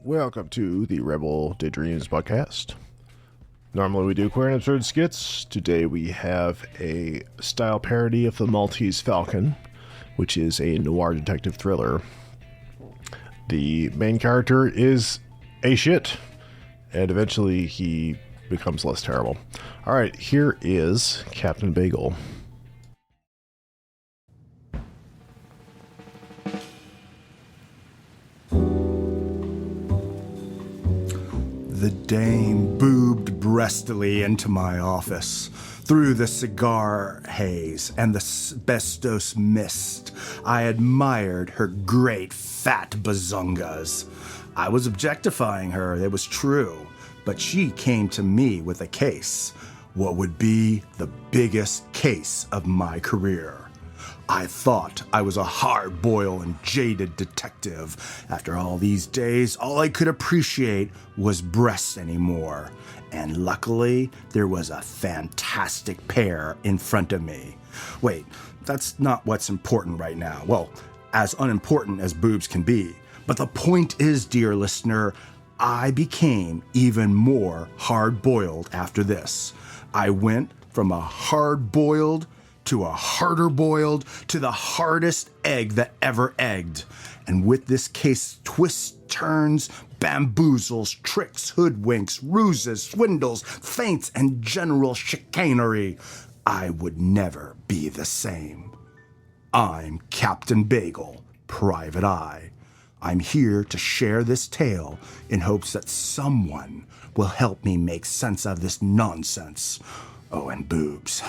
Welcome to the Rebel Daydreams podcast. Normally we do queer and absurd skits. Today we have a style parody of the Maltese Falcon, which is a noir detective thriller. The main character is a shit, and eventually he becomes less terrible. Alright, here is Captain Bagel. The dame boobed breastily into my office. Through the cigar haze and the asbestos mist, I admired her great fat bazongas. I was objectifying her, it was true, but she came to me with a case, what would be the biggest case of my career. I thought I was a hard-boiled and jaded detective. After all these days, all I could appreciate was breasts anymore. And luckily, there was a fantastic pair in front of me. Wait, that's not what's important right now. Well, as unimportant as boobs can be. But the point is, dear listener, I became even more hard-boiled after this. I went from a hard-boiled to a harder boiled, to the hardest egg that ever egged. And with this case, twists, turns, bamboozles, tricks, hoodwinks, ruses, swindles, feints, and general chicanery, I would never be the same. I'm Captain Bagel, Private Eye. I'm here to share this tale in hopes that someone will help me make sense of this nonsense. Oh, and boobs.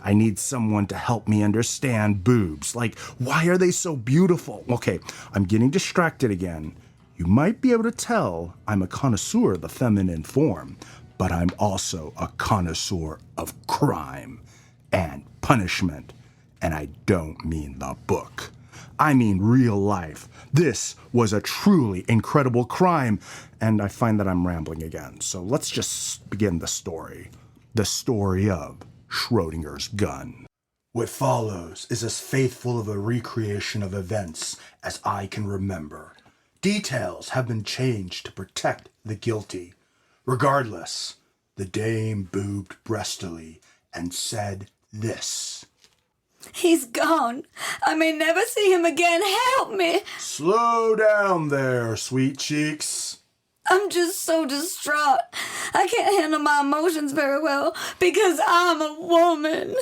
I need someone to help me understand boobs. Like, why are they so beautiful? Okay, I'm getting distracted again. You might be able to tell I'm a connoisseur of the feminine form, but I'm also a connoisseur of crime and punishment. And I don't mean the book. I mean real life. This was a truly incredible crime, and I find that I'm rambling again. So let's just begin the story. The story of Schrodinger's gun. What follows is as faithful of a recreation of events as I can remember. Details have been changed to protect the guilty. Regardless, the dame boobed breastily and said this. He's gone. I may never see him again. Help me. Slow down there, sweet cheeks. I'm just so distraught. I can't handle my emotions very well because I'm a woman.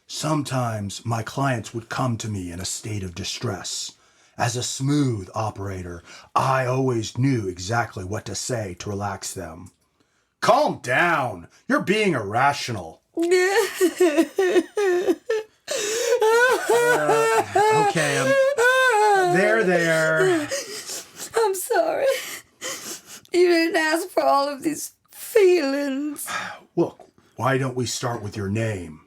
Sometimes my clients would come to me in a state of distress. As a smooth operator, I always knew exactly what to say to relax them. Calm down. You're being irrational. Okay, there. I'm sorry. You didn't ask for all of these feelings. Look, why don't we start with your name?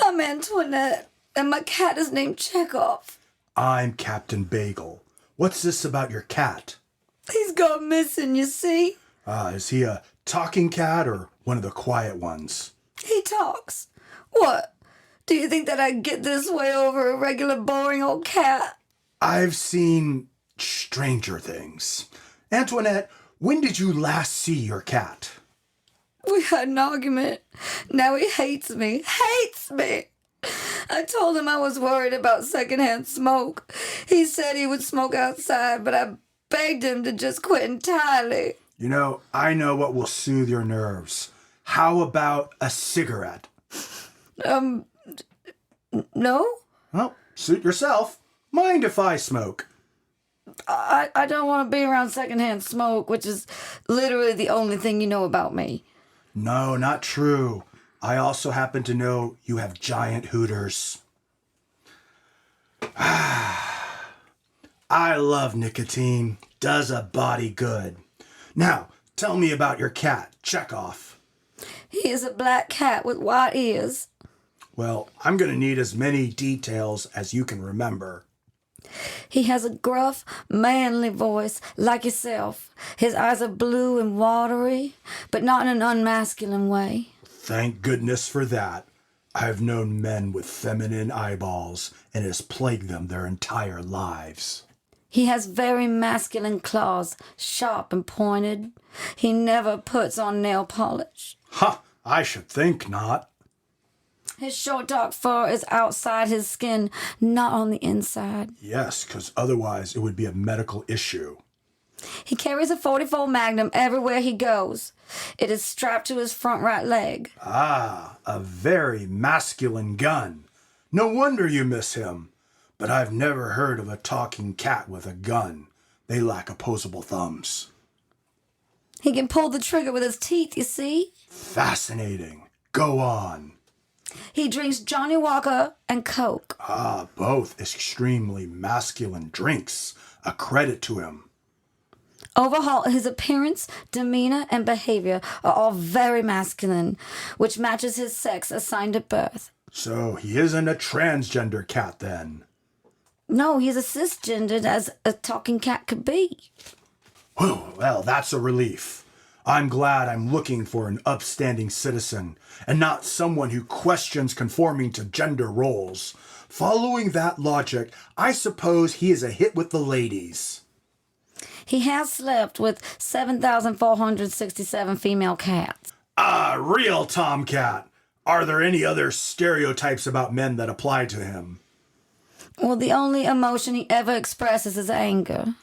I'm Antoinette, and my cat is named Chekov. I'm Captain Bagel. What's this about your cat? He's gone missing, you see. Is he a talking cat or one of the quiet ones? He talks. What? Do you think that I'd get this way over a regular boring old cat? I've seen stranger things. Antoinette, when did you last see your cat? We had an argument. Now he hates me. Hates me! I told him I was worried about secondhand smoke. He said he would smoke outside, but I begged him to just quit entirely. You know, I know what will soothe your nerves. How about a cigarette? No? Well, suit yourself. Mind if I smoke? I don't want to be around secondhand smoke, which is literally the only thing you know about me. No, not true. I also happen to know you have giant hooters. I love nicotine. Does a body good. Now, tell me about your cat, Chekov. He is a black cat with white ears. Well, I'm going to need as many details as you can remember. He has a gruff, manly voice, like yourself. His eyes are blue and watery, but not in an unmasculine way. Thank goodness for that. I've known men with feminine eyeballs, and it has plagued them their entire lives. He has very masculine claws, sharp and pointed. He never puts on nail polish. Ha! I should think not. His short dark fur is outside his skin, not on the inside. Yes, 'cause otherwise it would be a medical issue. He carries a 44 Magnum everywhere he goes. It is strapped to his front right leg. Ah, a very masculine gun. No wonder you miss him. But I've never heard of a talking cat with a gun. They lack opposable thumbs. He can pull the trigger with his teeth, you see? Fascinating. Go on. He drinks Johnny Walker and Coke. Ah, both extremely masculine drinks. A credit to him. Overall, his appearance, demeanor, and behavior are all very masculine, which matches his sex assigned at birth. So he isn't a transgender cat then? No, he's as cisgendered as a talking cat could be. Whew, well, that's a relief. I'm glad I'm looking for an upstanding citizen and not someone who questions conforming to gender roles. Following that logic, I suppose he is a hit with the ladies. He has slept with 7,467 female cats. Ah, real tomcat. Are there any other stereotypes about men that apply to him? Well, the only emotion he ever expresses is anger.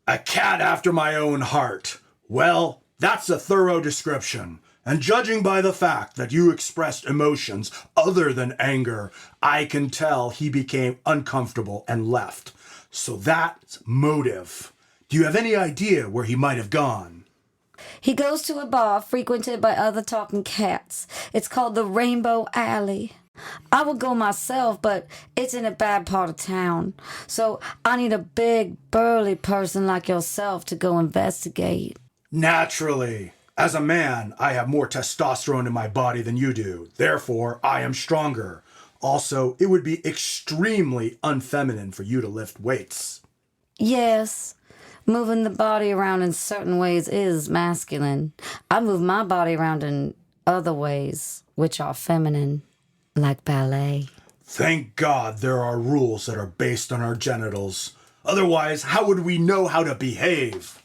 A cat after my own heart. Well, that's a thorough description. And judging by the fact that you expressed emotions other than anger, I can tell he became uncomfortable and left. So that's motive. Do you have any idea where he might have gone? He goes to a bar frequented by other talking cats. It's called the Rainbow Alley. I would go myself, but it's in a bad part of town. So I need a big, burly person like yourself to go investigate. Naturally. As a man, I have more testosterone in my body than you do. Therefore, I am stronger. Also, it would be extremely unfeminine for you to lift weights. Yes, moving the body around in certain ways is masculine. I move my body around in other ways, which are feminine, like ballet. Thank God there are rules that are based on our genitals. Otherwise, how would we know how to behave?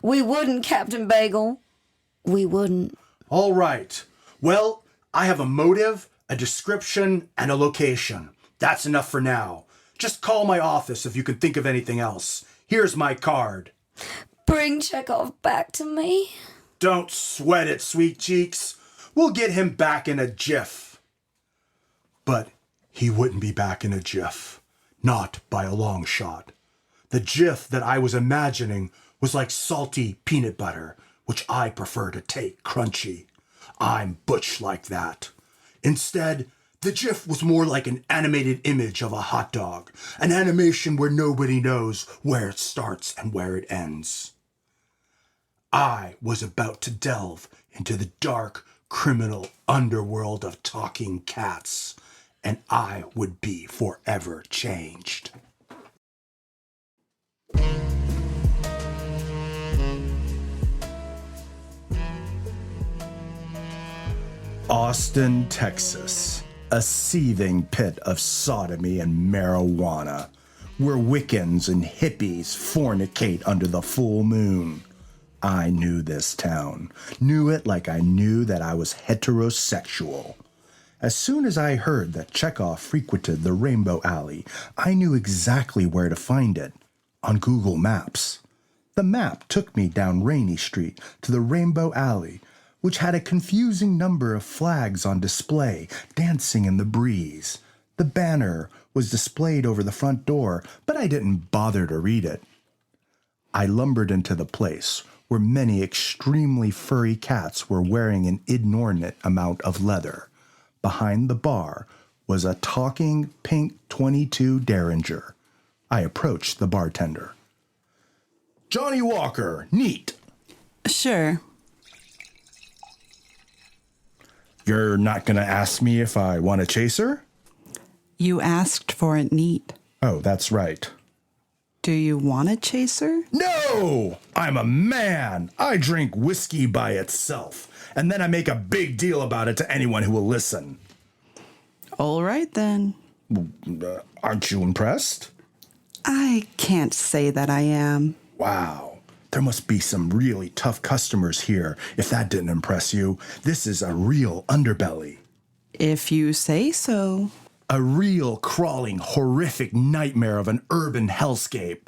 We wouldn't, Captain Bagel. We wouldn't. All right. Well, I have a motive, a description, and a location. That's enough for now. Just call my office if you can think of anything else. Here's my card. Bring Chekov back to me. Don't sweat it, sweet cheeks. We'll get him back in a jiff. But he wouldn't be back in a jiff. Not by a long shot. The jiff that I was imagining was like salty peanut butter, which I prefer to take crunchy. I'm butch like that. Instead, the GIF was more like an animated image of a hot dog, an animation where nobody knows where it starts and where it ends. I was about to delve into the dark, criminal underworld of talking cats, and I would be forever changed. Austin, Texas, a seething pit of sodomy and marijuana, where Wiccans and hippies fornicate under the full moon. I knew this town, knew it like I knew that I was heterosexual. As soon as I heard that Chekov frequented the Rainbow Alley, I knew exactly where to find it, on Google Maps. The map took me down Rainy Street to the Rainbow Alley, which had a confusing number of flags on display, dancing in the breeze. The banner was displayed over the front door, but I didn't bother to read it. I lumbered into the place, where many extremely furry cats were wearing an inordinate amount of leather. Behind the bar was a talking pink 22 Derringer. I approached the bartender. "Johnny Walker, neat." Sure. "You're not going to ask me if I want a chaser?" You asked for it neat. "Oh, that's right." Do you want a chaser? "No! I'm a man. I drink whiskey by itself, and then I make a big deal about it to anyone who will listen." All right, then. Aren't you impressed? I can't say that I am. Wow. There must be some really tough customers here, if that didn't impress you. This is a real underbelly. If you say so. A real crawling, horrific nightmare of an urban hellscape.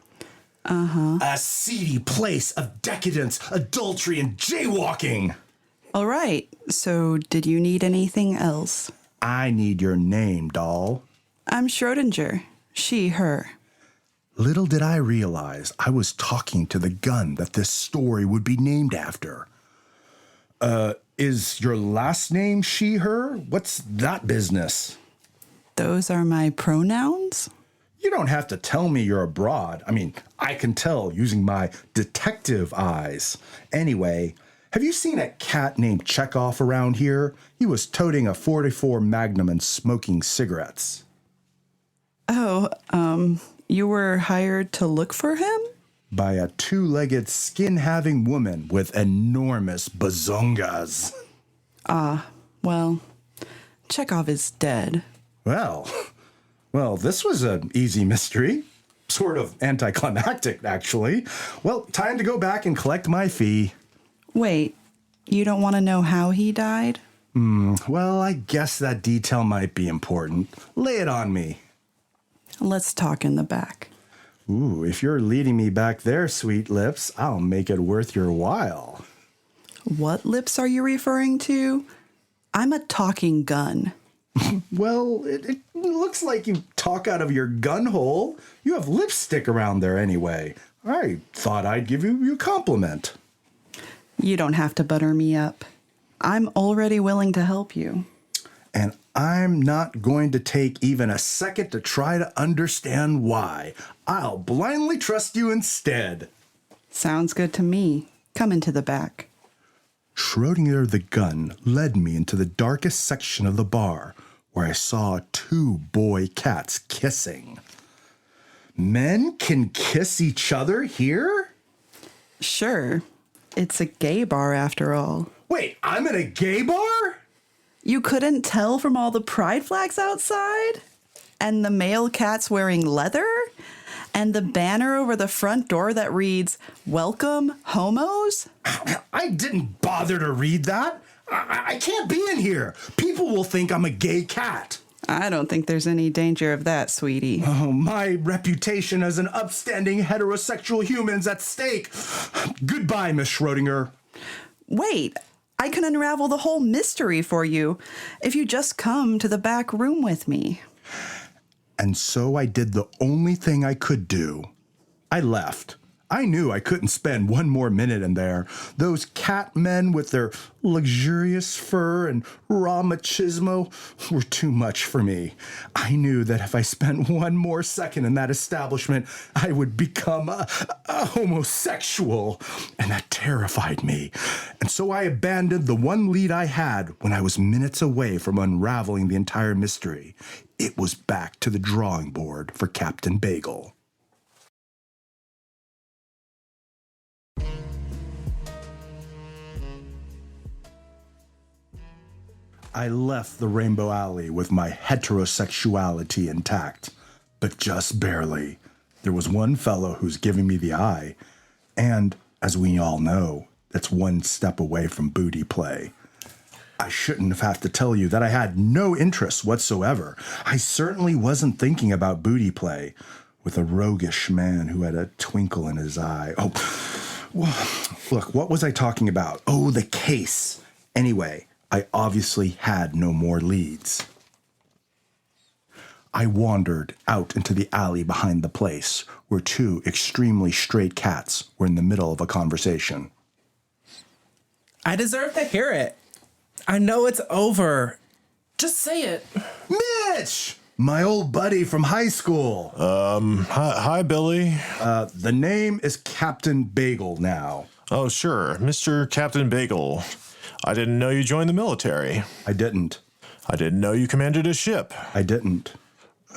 A seedy place of decadence, adultery, and jaywalking. All right, so did you need anything else? I need your name, doll. I'm Schodinger. She, her. Little did I realize I was talking to the gun that this story would be named after. Is your last name she, her? What's that business? Those are my pronouns? You don't have to tell me you're abroad. I mean, I can tell using my detective eyes. Anyway, have you seen a cat named Chekov around here? He was toting a .44 Magnum and smoking cigarettes. Oh, you were hired to look for him? By a two-legged, skin-having woman with enormous bazongas. Well, Chekov is dead. Well, this was an easy mystery. Sort of anticlimactic, actually. Well, time to go back and collect my fee. Wait, you don't want to know how he died? Well, I guess that detail might be important. Lay it on me. Let's talk in the back. Ooh, if you're leading me back there, sweet lips, I'll make it worth your while. What lips are you referring to? I'm a talking gun. Well, it looks like you talk out of your gun hole. You have lipstick around there anyway. I thought I'd give you a compliment. You don't have to butter me up. I'm already willing to help you. And I'm not going to take even a second to try to understand why. I'll blindly trust you instead. Sounds good to me. Come into the back. Schrodinger the gun led me into the darkest section of the bar, where I saw two boy cats kissing. Men can kiss each other here? Sure. It's a gay bar after all. Wait, I'm in a gay bar? You couldn't tell from all the pride flags outside? And the male cats wearing leather? And the banner over the front door that reads, "Welcome, homos"? I didn't bother to read that. I can't be in here. People will think I'm a gay cat. I don't think there's any danger of that, sweetie. Oh, my reputation as an upstanding heterosexual human's at stake. Goodbye, Miss Schrodinger. Wait, I can unravel the whole mystery for you if you just come to the back room with me. And so I did the only thing I could do. I left. I knew I couldn't spend one more minute in there. Those cat men with their luxurious fur and raw machismo were too much for me. I knew that if I spent one more second in that establishment, I would become a homosexual, and that terrified me. And so I abandoned the one lead I had when I was minutes away from unraveling the entire mystery. It was back to the drawing board for Captain Bagel. I left the Rainbow Alley with my heterosexuality intact, but just barely. There was one fellow who's giving me the eye, and, as we all know, that's one step away from booty play. I shouldn't have to tell you that I had no interest whatsoever. I certainly wasn't thinking about booty play with a roguish man who had a twinkle in his eye. Oh, well, look, what was I talking about? Oh, the case. Anyway, I obviously had no more leads. I wandered out into the alley behind the place, where two extremely straight cats were in the middle of a conversation. I deserve to hear it. I know it's over. Just say it. Mitch! My old buddy from high school. Hi, Billy. The name is Captain Bagel now. Oh, sure. Mr. Captain Bagel. I didn't know you joined the military. I didn't. I didn't know you commanded a ship. I didn't.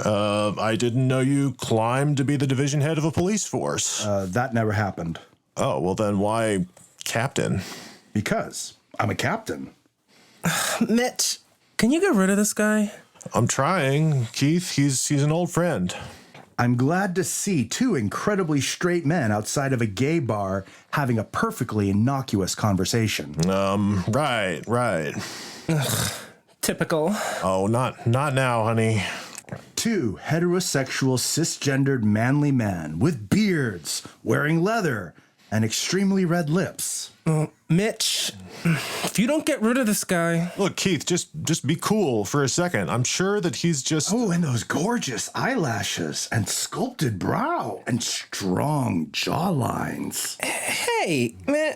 I didn't know you climbed to be the division head of a police force. That never happened. Oh, well then why Captain? Because I'm a captain. Mitch, can you get rid of this guy? I'm trying. Keith, he's an old friend. I'm glad to see two incredibly straight men outside of a gay bar having a perfectly innocuous conversation. Right. Typical. Oh, not now, honey. Two heterosexual, cisgendered, manly men with beards, wearing leather, and extremely red lips. Mitch, if you don't get rid of this guy... Look, Keith, just be cool for a second. I'm sure that he's just... Oh, and those gorgeous eyelashes, and sculpted brow, and strong jawlines. Hey, man,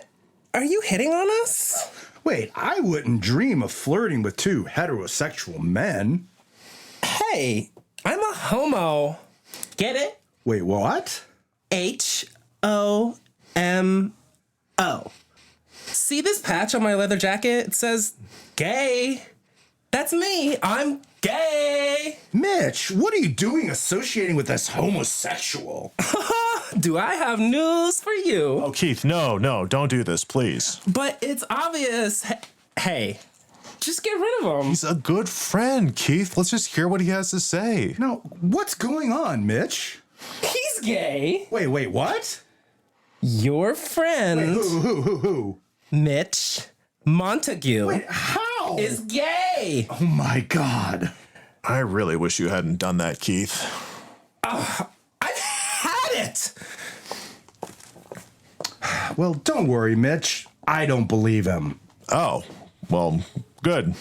are you hitting on us? Wait, I wouldn't dream of flirting with two heterosexual men. Hey, I'm a homo. Get it? Wait, what? Homo. See this patch on my leather jacket? It says gay. That's me. I'm gay. Mitch, what are you doing associating with this homosexual? Do I have news for you? Oh, Keith, no, don't do this, please. But it's obvious. Hey, just get rid of him. He's a good friend, Keith. Let's just hear what he has to say. No, what's going on, Mitch? He's gay. Wait, what? Your friend, Who? Mitch Montague, Wait, how? is gay. Oh my God. I really wish you hadn't done that, Keith. I've had it. Well, don't worry, Mitch. I don't believe him. Oh, well, good.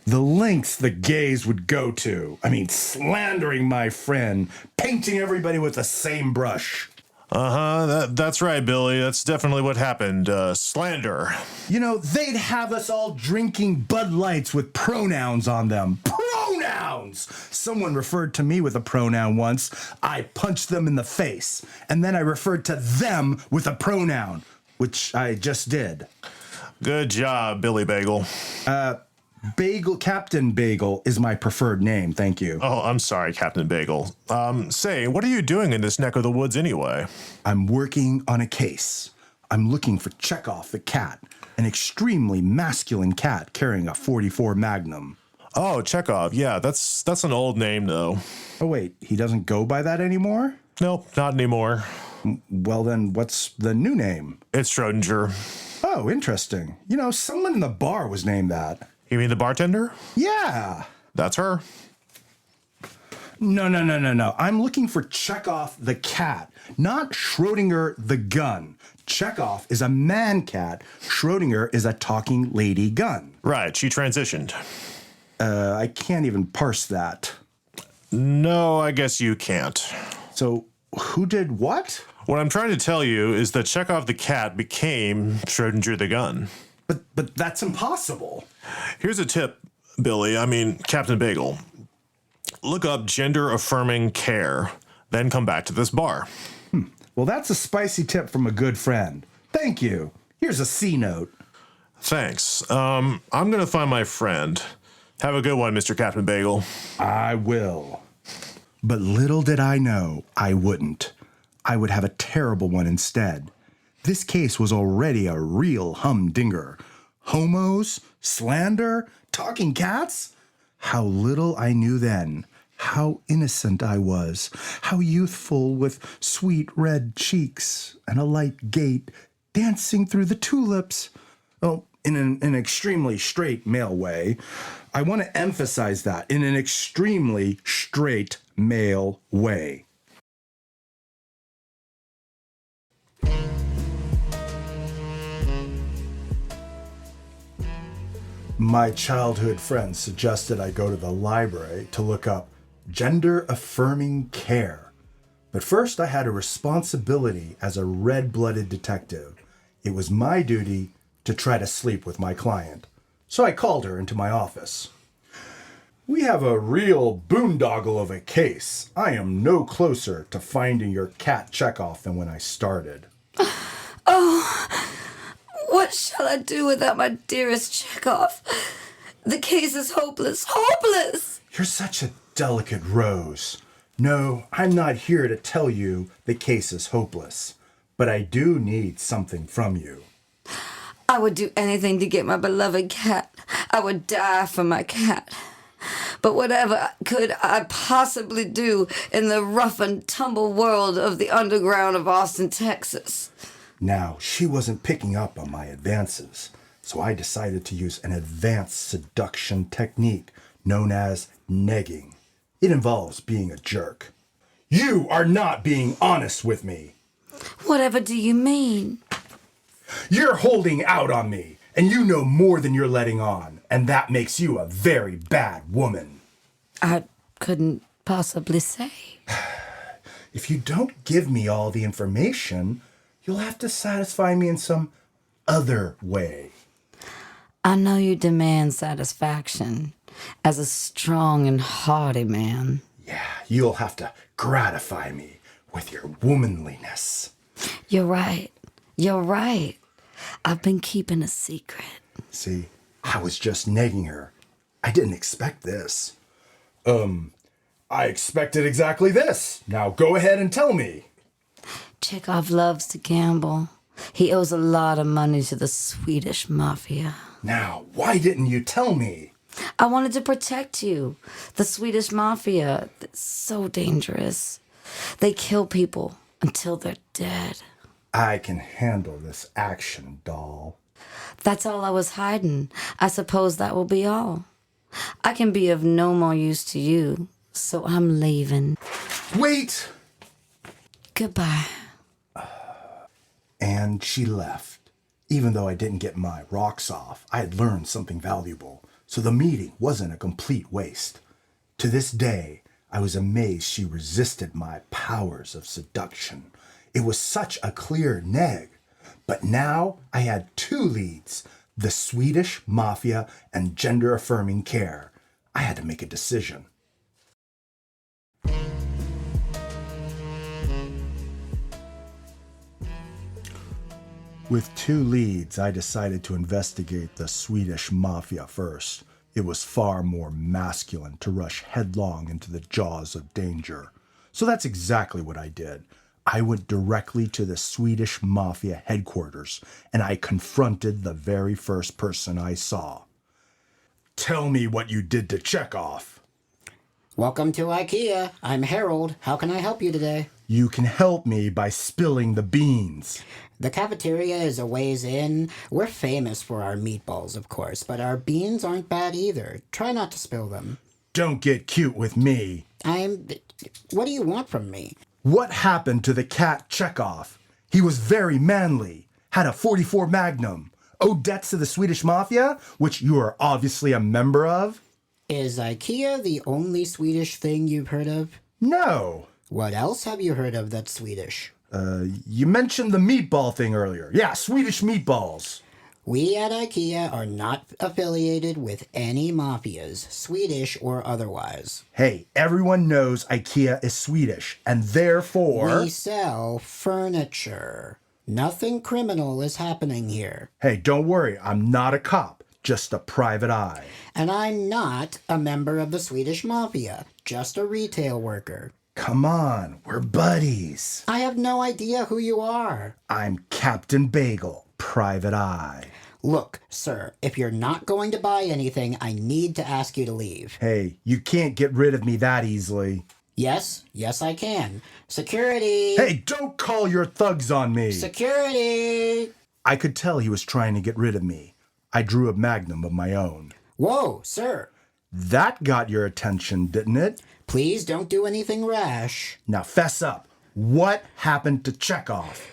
The lengths the gays would go to. I mean, slandering my friend, painting everybody with the same brush. That's right, Billy. That's definitely what happened. Slander. You know, they'd have us all drinking Bud Lights with pronouns on them. Pronouns! Someone referred to me with a pronoun once. I punched them in the face. And then I referred to them with a pronoun, which I just did. Good job, Billy Bagel. Captain Bagel is my preferred name, thank you. Oh, I'm sorry, Captain Bagel. Say, what are you doing in this neck of the woods anyway? I'm working on a case. I'm looking for Chekov the cat, an extremely masculine cat carrying a .44 Magnum. Oh, Chekov. Yeah, that's an old name, though. Oh, wait, he doesn't go by that anymore? Nope, not anymore. Well, then what's the new name? It's Schodinger. Oh, interesting. You know, someone in the bar was named that. You mean the bartender? Yeah. That's her. No. I'm looking for Chekov the cat, not Schrodinger the gun. Chekov is a man cat. Schrodinger is a talking lady gun. Right, she transitioned. I can't even parse that. No, I guess you can't. So, who did what? What I'm trying to tell you is that Chekov the cat became Schrodinger the gun. But that's impossible. Here's a tip, Captain Bagel. Look up gender-affirming care, then come back to this bar. Well, that's a spicy tip from a good friend. Thank you. Here's a C note. Thanks. I'm gonna find my friend. Have a good one, Mr. Captain Bagel. I will. But little did I know I wouldn't. I would have a terrible one instead. This case was already a real humdinger. Homos, slander, talking cats. How little I knew then. How innocent I was. How youthful with sweet red cheeks and a light gait, dancing through the tulips. Oh, in an extremely straight male way. I want to emphasize that, in an extremely straight male way. My childhood friends suggested I go to the library to look up gender-affirming care. But first I had a responsibility as a red-blooded detective. It was my duty to try to sleep with my client. So I called her into my office. We have a real boondoggle of a case. I am no closer to finding your cat Chekov than when I started. What shall I do without my dearest Chekov? The case is hopeless. Hopeless! You're such a delicate rose. No, I'm not here to tell you the case is hopeless, but I do need something from you. I would do anything to get my beloved cat. I would die for my cat. But whatever could I possibly do in the rough and tumble world of the underground of Austin, Texas? Now, she wasn't picking up on my advances, so I decided to use an advanced seduction technique known as negging. It involves being a jerk. You are not being honest with me. Whatever do you mean? You're holding out on me, and you know more than you're letting on, and that makes you a very bad woman. I couldn't possibly say. If you don't give me all the information, you'll have to satisfy me in some other way. I know you demand satisfaction as a strong and hardy man. Yeah, you'll have to gratify me with your womanliness. You're right. You're right. I've been keeping a secret. See, I was just negging her. I didn't expect this. I expected exactly this. Now go ahead and tell me. Chekov loves to gamble. He owes a lot of money to the Swedish mafia. Now, why didn't you tell me? I wanted to protect you. The Swedish mafia, it's so dangerous. They kill people until they're dead. I can handle this action, doll. That's all I was hiding. I suppose that will be all. I can be of no more use to you, so I'm leaving. Wait! Goodbye. And she left. Even though I didn't get my rocks off, I had learned something valuable, so the meeting wasn't a complete waste. To this day, I was amazed she resisted my powers of seduction. It was such a clear neg. But now I had two leads, the Swedish mafia and gender-affirming care. I had to make a decision. With two leads, I decided to investigate the Swedish mafia first. It was far more masculine to rush headlong into the jaws of danger. So that's exactly what I did. I went directly to the Swedish mafia headquarters, and I confronted the very first person I saw. Tell me what you did to Chekov. Welcome to IKEA. I'm Harold. How can I help you today? You can help me by spilling the beans. The cafeteria is a ways in. We're famous for our meatballs, of course, but our beans aren't bad either. Try not to spill them. Don't get cute with me. What do you want from me? What happened to the cat Chekov? He was very manly, had a .44 Magnum, owed debts to the Swedish mafia, which you are obviously a member of. Is IKEA the only Swedish thing you've heard of? No. What else have you heard of that's Swedish? You mentioned the meatball thing earlier. Yeah, Swedish meatballs. We at IKEA are not affiliated with any mafias, Swedish or otherwise. Hey, everyone knows IKEA is Swedish, and therefore... We sell furniture. Nothing criminal is happening here. Hey, don't worry, I'm not a cop, just a private eye. And I'm not a member of the Swedish mafia, just a retail worker. Come on, we're buddies. I have no idea who you are. I'm Captain Bagel, private eye. Look, sir, if you're not going to buy anything, I need to ask you to leave. Hey, you can't get rid of me that easily. Yes, I can. Security! Hey, don't call your thugs on me! Security! I could tell he was trying to get rid of me. I drew a magnum of my own. Whoa, sir! That got your attention, didn't it? Please don't do anything rash. Now fess up. What happened to Chekov?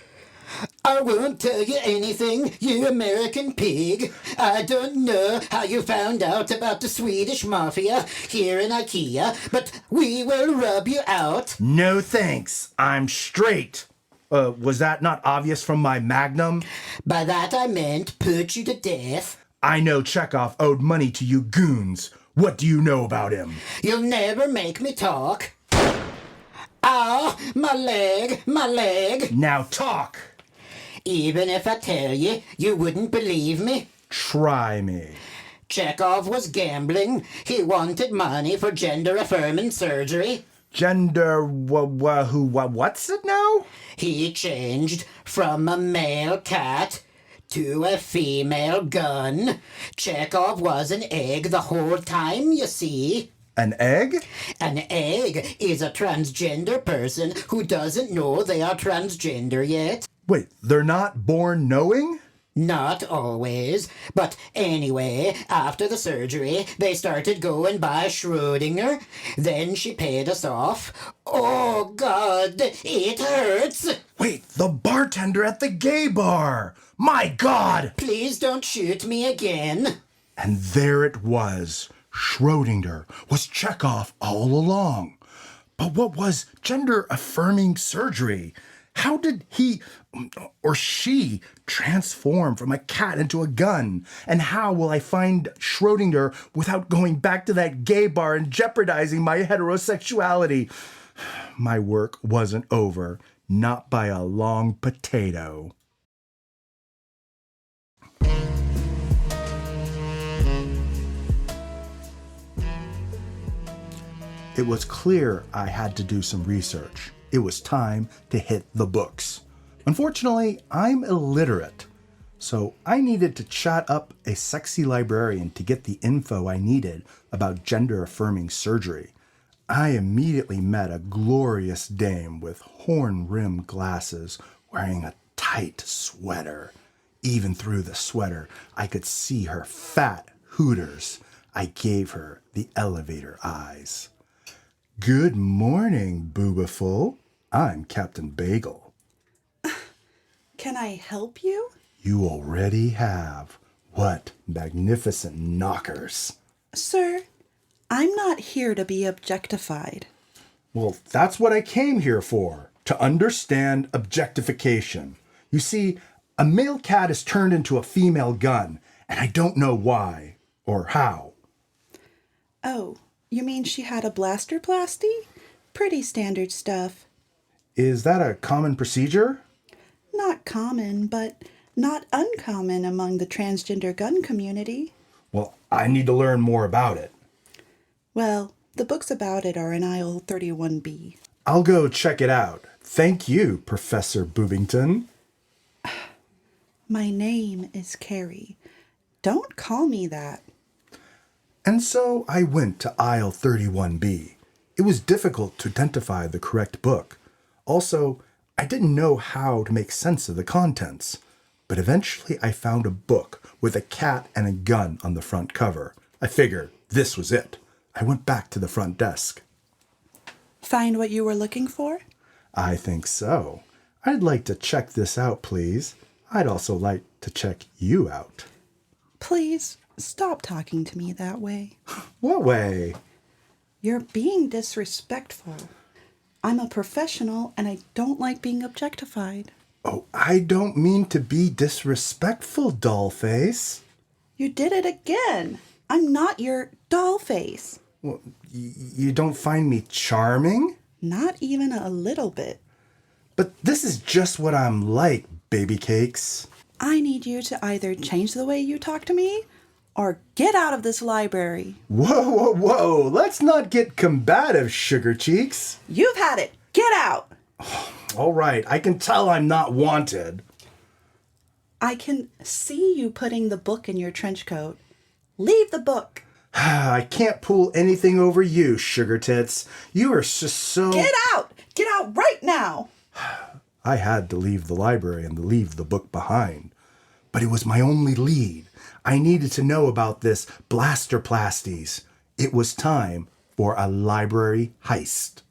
I won't tell you anything, you American pig. I don't know how you found out about the Swedish mafia here in IKEA, but we will rub you out. No thanks. I'm straight. Was that not obvious from my magnum? By that I meant put you to death. I know Chekov owed money to you goons. What do you know about him? You'll never make me talk. Ah, my leg, my leg. Now talk. Even if I tell you, you wouldn't believe me. Try me. Chekov was gambling. He wanted money for gender-affirming surgery. What's it now? He changed from a male cat to a female gun. Chekov was an egg the whole time, you see. An egg? An egg is a transgender person who doesn't know they are transgender yet. Wait, they're not born knowing? Not always. But anyway, after the surgery, they started going by Schodinger. Then she paid us off. Oh, God, it hurts. Wait, the bartender at the gay bar! My God! Please don't shoot me again. And there it was. Schrodinger was Chekov all along. But what was gender-affirming surgery? How did he or she transform from a cat into a gun? And how will I find Schrodinger without going back to that gay bar and jeopardizing my heterosexuality? My work wasn't over, not by a long potato. It was clear I had to do some research. It was time to hit the books. Unfortunately, I'm illiterate, so I needed to chat up a sexy librarian to get the info I needed about gender-affirming surgery. I immediately met a glorious dame with horn-rimmed glasses wearing a tight sweater. Even through the sweater, I could see her fat hooters. I gave her the elevator eyes. Good morning, Boobaful. I'm Captain Bagel. Can I help you? You already have. What magnificent knockers. Sir, I'm not here to be objectified. Well, that's what I came here for, to understand objectification. You see, a male cat is turned into a female gun, and I don't know why or how. Oh, you mean she had a blasterplasty? Pretty standard stuff. Is that a common procedure? Not common, but not uncommon among the transgender gun community. Well, I need to learn more about it. Well, the books about it are in aisle 31B. I'll go check it out. Thank you, Professor Boobington. My name is Carrie. Don't call me that. And so I went to aisle 31B. It was difficult to identify the correct book. Also, I didn't know how to make sense of the contents. But eventually I found a book with a cat and a gun on the front cover. I figured this was it. I went back to the front desk. Find what you were looking for? I think so. I'd like to check this out, please. I'd also like to check you out. Please stop talking to me that way. What way? You're being disrespectful. I'm a professional and I don't like being objectified. Oh, I don't mean to be disrespectful, dollface. You did it again. I'm not your doll face. Well, you don't find me charming? Not even a little bit. But this is just what I'm like, baby cakes. I need you to either change the way you talk to me or get out of this library. Whoa, whoa, whoa. Let's not get combative, sugar cheeks. You've had it. Get out. All right, I can tell I'm not wanted. I can see you putting the book in your trench coat. Leave the book. I can't pull anything over you, sugar tits. You are just so... Get out! Get out right now! I had to leave the library and leave the book behind. But it was my only lead. I needed to know about this blasterplasties. It was time for a library heist.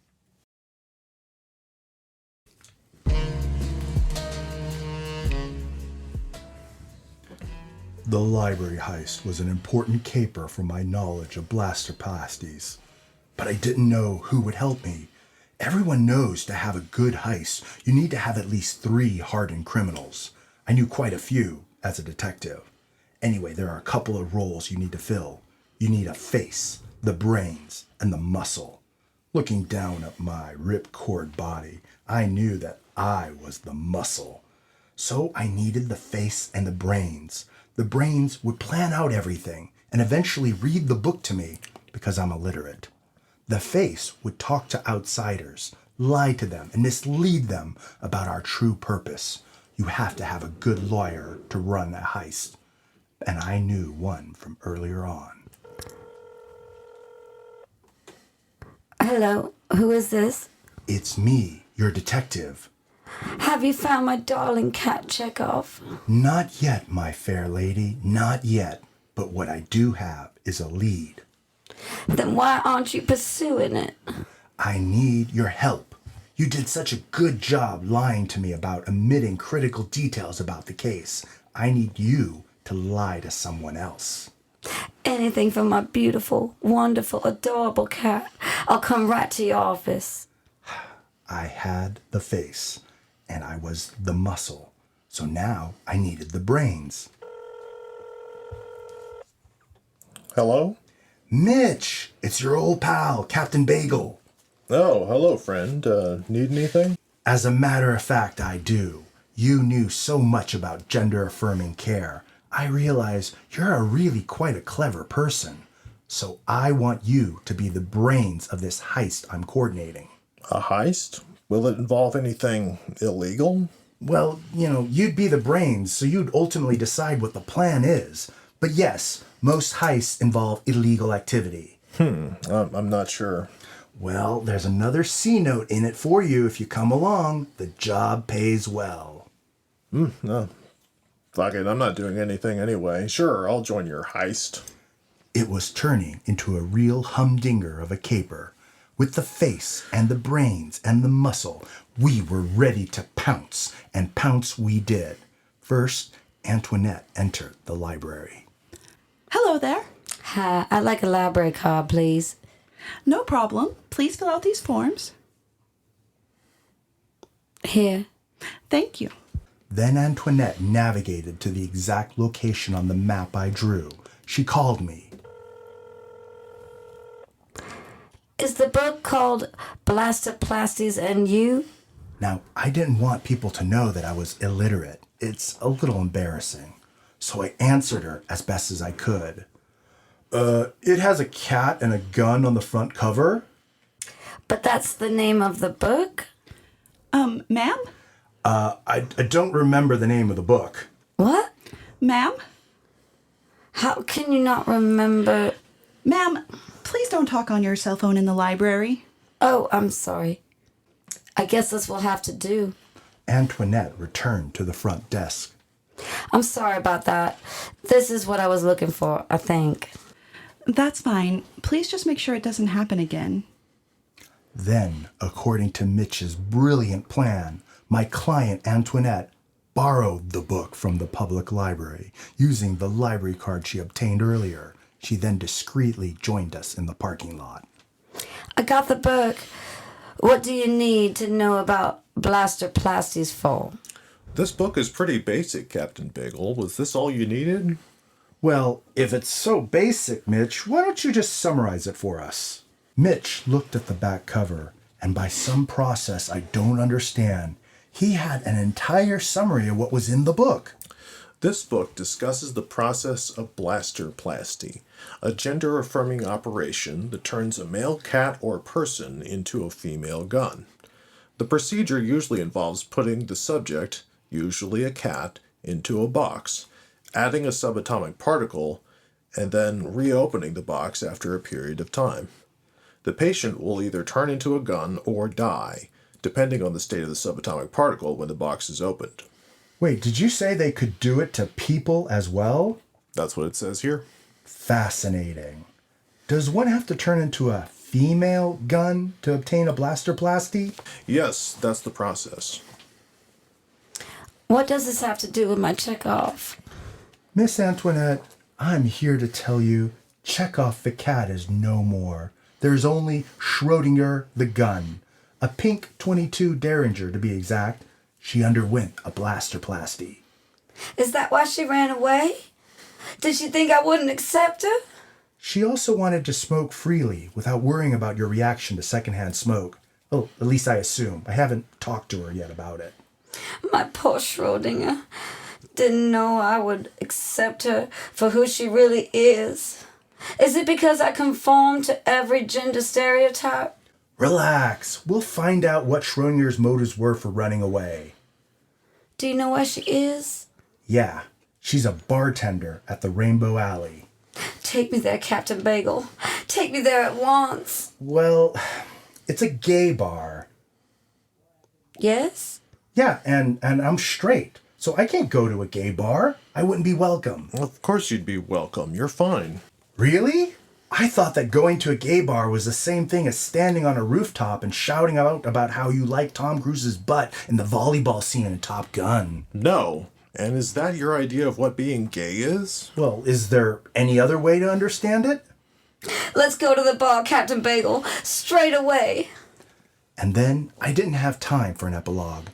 The library heist was an important caper for my knowledge of blasterplasties. But I didn't know who would help me. Everyone knows to have a good heist, you need to have at least 3 hardened criminals. I knew quite a few as a detective. Anyway, there are a couple of roles you need to fill. You need a face, the brains, and the muscle. Looking down at my ripcord body, I knew that I was the muscle. So I needed the face and the brains. The brains would plan out everything and eventually read the book to me because I'm illiterate. The face would talk to outsiders, lie to them, and mislead them about our true purpose. You have to have a good lawyer to run a heist. And I knew one from earlier on. Hello, who is this? It's me, your detective. Have you found my darling cat Chekov? Not yet, my fair lady, not yet. But what I do have is a lead. Then why aren't you pursuing it? I need your help. You did such a good job lying to me about omitting critical details about the case. I need you to lie to someone else. Anything for my beautiful, wonderful, adorable cat. I'll come right to your office. I had the face, and I was the muscle. So now I needed the brains. Hello? Mitch, it's your old pal, Captain Bagel. Oh, hello, friend. Need anything? As a matter of fact, I do. You knew so much about gender-affirming care. I realize you're really quite a clever person. So I want you to be the brains of this heist I'm coordinating. A heist? Will it involve anything illegal? Well, you'd be the brains, so you'd ultimately decide what the plan is. But yes, most heists involve illegal activity. I'm not sure. Well, there's another C note in it for you if you come along. The job pays well. No. Fuck it, I'm not doing anything anyway. Sure, I'll join your heist. It was turning into a real humdinger of a caper. With the face and the brains and the muscle, we were ready to pounce, and pounce we did. First, Antoinette entered the library. Hello there. Hi, I'd like a library card, please. No problem. Please fill out these forms. Here. Thank you. Then Antoinette navigated to the exact location on the map I drew. She called me. Is the book called Blastoplasties and You? Now, I didn't want people to know that I was illiterate. It's a little embarrassing. So I answered her as best as I could. It has a cat and a gun on the front cover. But that's the name of the book? Ma'am? I don't remember the name of the book. What? Ma'am? How can you not remember? Ma'am, please don't talk on your cell phone in the library. Oh, I'm sorry. I guess this will have to do. Antoinette returned to the front desk. I'm sorry about that. This is what I was looking for, I think. That's fine. Please just make sure it doesn't happen again. Then, according to Mitch's brilliant plan, my client Antoinette borrowed the book from the public library using the library card she obtained earlier. She then discreetly joined us in the parking lot. I got the book. What do you need to know about Blastoplasties for? This book is pretty basic, Captain Bagel. Was this all you needed? Well, if it's so basic, Mitch, why don't you just summarize it for us? Mitch looked at the back cover, and by some process I don't understand, he had an entire summary of what was in the book. This book discusses the process of blasterplasty, a gender-affirming operation that turns a male cat or person into a female gun. The procedure usually involves putting the subject, usually a cat, into a box, adding a subatomic particle, and then reopening the box after a period of time. The patient will either turn into a gun or die, depending on the state of the subatomic particle when the box is opened. Wait, did you say they could do it to people as well? That's what it says here. Fascinating. Does one have to turn into a female gun to obtain a blasterplasty? Yes, that's the process. What does this have to do with my Chekov? Miss Antoinette, I'm here to tell you Chekov the cat is no more. There's only Schodinger the gun. A pink 22 Derringer to be exact. She underwent a blasterplasty. Is that why she ran away? Did she think I wouldn't accept her? She also wanted to smoke freely without worrying about your reaction to secondhand smoke. Oh, at least I assume. I haven't talked to her yet about it. My poor Schrodinger didn't know I would accept her for who she really is. Is it because I conform to every gender stereotype? Relax. We'll find out what Schrodinger's motives were for running away. Do you know where she is? Yeah, she's a bartender at the Rainbow Alley. Take me there, Captain Bagel. Take me there at once. Well, It's a gay bar. Yes? Yeah, and I'm straight, so I can't go to a gay bar. I wouldn't be welcome. Of course you'd be welcome. You're fine. Really? I thought that going to a gay bar was the same thing as standing on a rooftop and shouting out about how you like Tom Cruise's butt in the volleyball scene in Top Gun. No. And is that your idea of what being gay is? Well, is there any other way to understand it? Let's go to the bar, Captain Bagel, straight away. And then I didn't have time for an epilogue.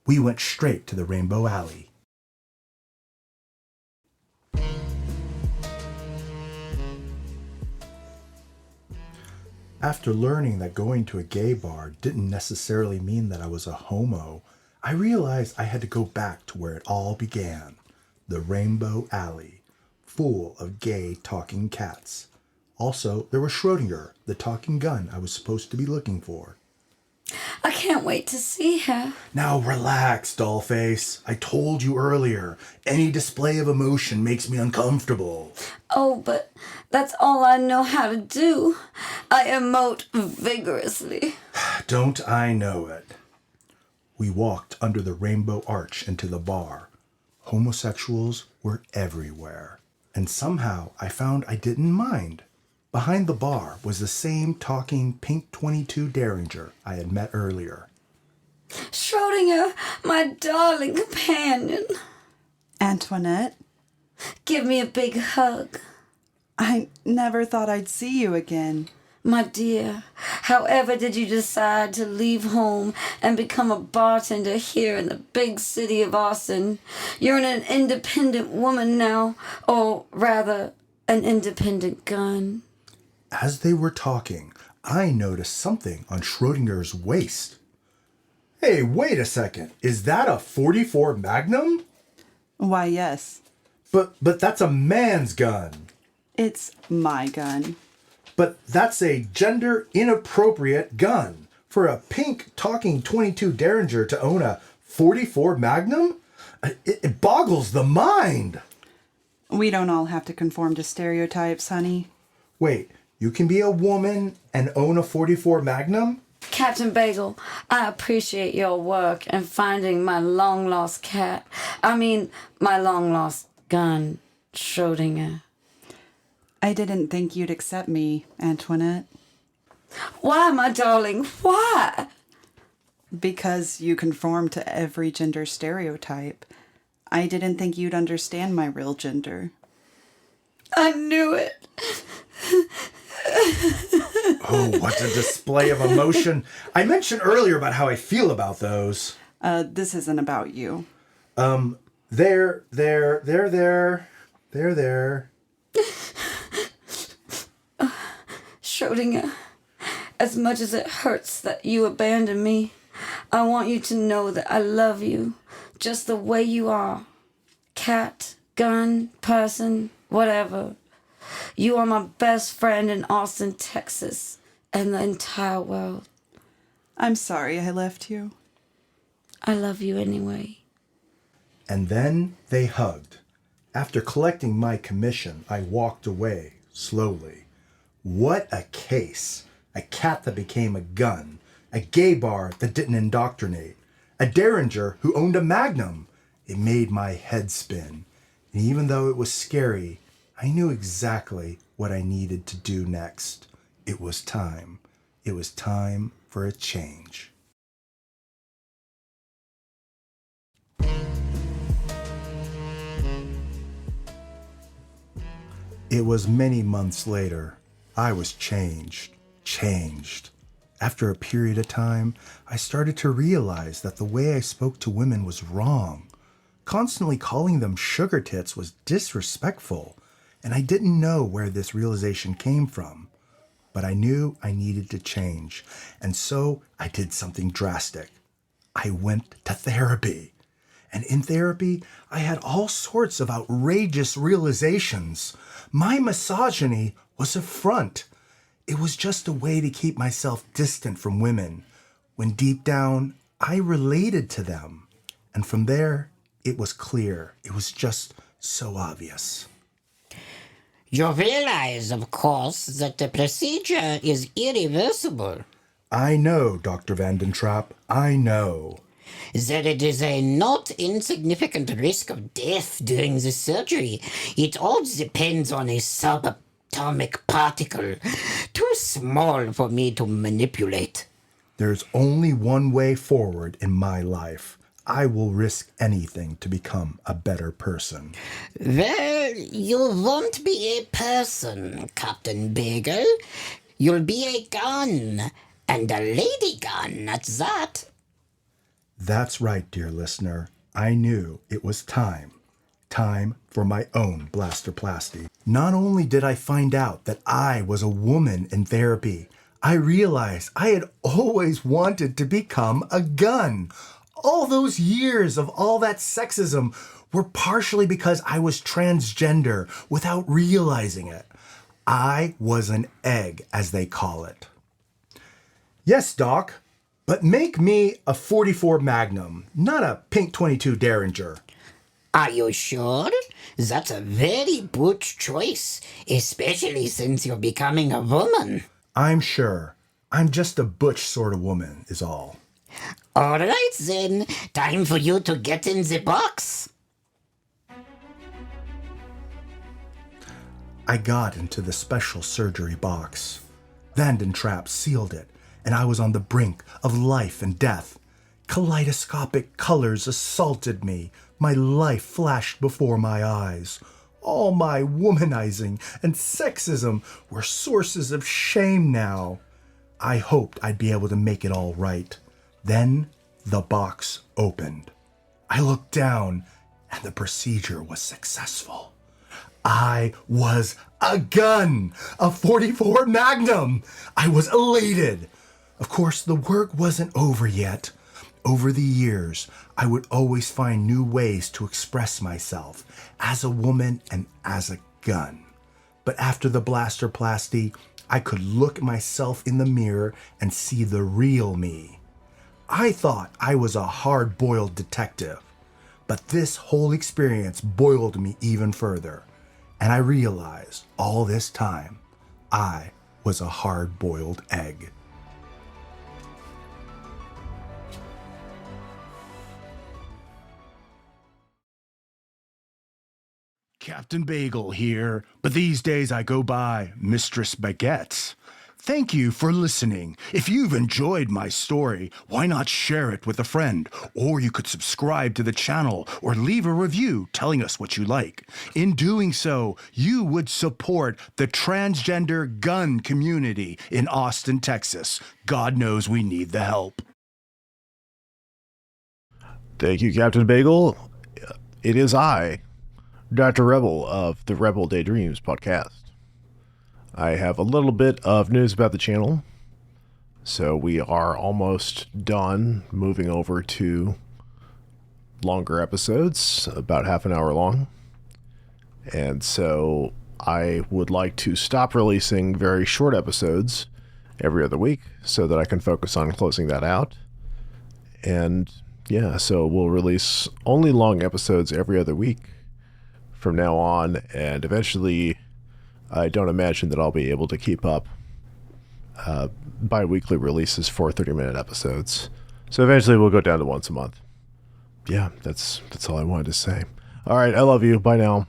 We went straight to the Rainbow Alley. After learning that going to a gay bar didn't necessarily mean that I was a homo, I realized I had to go back to where it all began, the Rainbow Alley, full of gay talking cats. Also, there was Schodinger, the talking gun I was supposed to be looking for. I can't wait to see her. Now relax, dollface. I told you earlier, any display of emotion makes me uncomfortable. Oh, but that's all I know how to do. I emote vigorously. Don't I know it? We walked under the rainbow arch into the bar. Homosexuals were everywhere. And somehow I found I didn't mind. Behind the bar was the same talking pink 22 Derringer I had met earlier. Schodinger, my darling companion. Antoinette, Give me a big hug. I never thought I'd see you again. My dear, however did you decide to leave home and become a bartender here in the big city of Austin? You're an independent woman now, or rather, an independent gun. As they were talking, I noticed something on Schrodinger's waist. Hey, wait a second. Is that a 44 Magnum? Why, yes. But that's a man's gun. It's my gun. But that's a gender inappropriate gun. For a pink talking 22 Derringer to own a 44 Magnum? It boggles the mind. We don't all have to conform to stereotypes, honey. Wait, you can be a woman and own a 44 Magnum? Captain Bagel, I appreciate your work in finding my long-lost cat. My long-lost gun, Schodinger. I didn't think you'd accept me, Antoinette. Why, my darling, why? Because you conform to every gender stereotype. I didn't think you'd understand my real gender. I knew it. Oh, what a display of emotion. I mentioned earlier about how I feel about those. This isn't about you. There. Schodinger, as much as it hurts that you abandoned me, I want you to know that I love you just the way you are. Cat, gun, person, whatever. You are my best friend in Austin, Texas, and the entire world. I'm sorry I left you. I love you anyway. And then they hugged. After collecting my commission, I walked away, slowly. What a case. A cat that became a gun. A gay bar that didn't indoctrinate. A Derringer who owned a Magnum. It made my head spin. And even though it was scary, I knew exactly what I needed to do next. It was time. It was time for a change. It was many months later. I was changed. After a period of time, I started to realize that the way I spoke to women was wrong. Constantly calling them sugar tits was disrespectful, and I didn't know where this realization came from. But I knew I needed to change, and so I did something drastic. I went to therapy. And in therapy, I had all sorts of outrageous realizations. My misogyny was a front. It was just a way to keep myself distant from women, when deep down, I related to them. And from there, it was clear. It was just so obvious. You realize, of course, that the procedure is irreversible. I know, Dr. Vandentrapp, I know. That it is a not insignificant risk of death during the surgery. It all depends on a subatomic particle, too small for me to manipulate. There's only one way forward in my life. I will risk anything to become a better person. Well, you won't be a person, Captain Bagel. You'll be a gun, and a lady gun at that. That's right, dear listener. I knew it was time. Time for my own blasterplasty. Not only did I find out that I was a woman in therapy, I realized I had always wanted to become a gun. All those years of all that sexism were partially because I was transgender without realizing it. I was an egg, as they call it. Yes, Doc, but make me a 44 Magnum, not a pink 22 Derringer. Are you sure? That's a very butch choice, especially since you're becoming a woman. I'm sure. I'm just a butch sort of woman, is all. All right, then. Time for you to get in the box. I got into the special surgery box. Vandentrapp sealed it, and I was on the brink of life and death. Kaleidoscopic colors assaulted me. My life flashed before my eyes. All my womanizing and sexism were sources of shame now. I hoped I'd be able to make it all right. Then the box opened. I looked down, and the procedure was successful. I was a gun, a 44 Magnum. I was elated. Of course, the work wasn't over yet. Over the years, I would always find new ways to express myself as a woman and as a gun. But after the blasterplasty, I could look at myself in the mirror and see the real me. I thought I was a hard-boiled detective, but this whole experience boiled me even further, and I realized all this time I was a hard-boiled egg. Captain Bagel here, but these days I go by Mistress Baguette. Thank you for listening. If you've enjoyed my story, why not share it with a friend? Or you could subscribe to the channel or leave a review telling us what you like. In doing so, you would support the transgender gun community in Austin, Texas. God knows we need the help. Thank you, Captain Bagel. It is I, Dr. Rebel of the Rebel Daydreams podcast. I have a little bit of news about the channel. So we are almost done moving over to longer episodes, about half an hour long. And so I would like to stop releasing very short episodes every other week so that I can focus on closing that out. And yeah, so we'll release only long episodes every other week from now on, and eventually I don't imagine that I'll be able to keep up bi-weekly releases for 30-minute episodes. So eventually we'll go down to once a month. Yeah, that's all I wanted to say. All right, I love you. Bye now.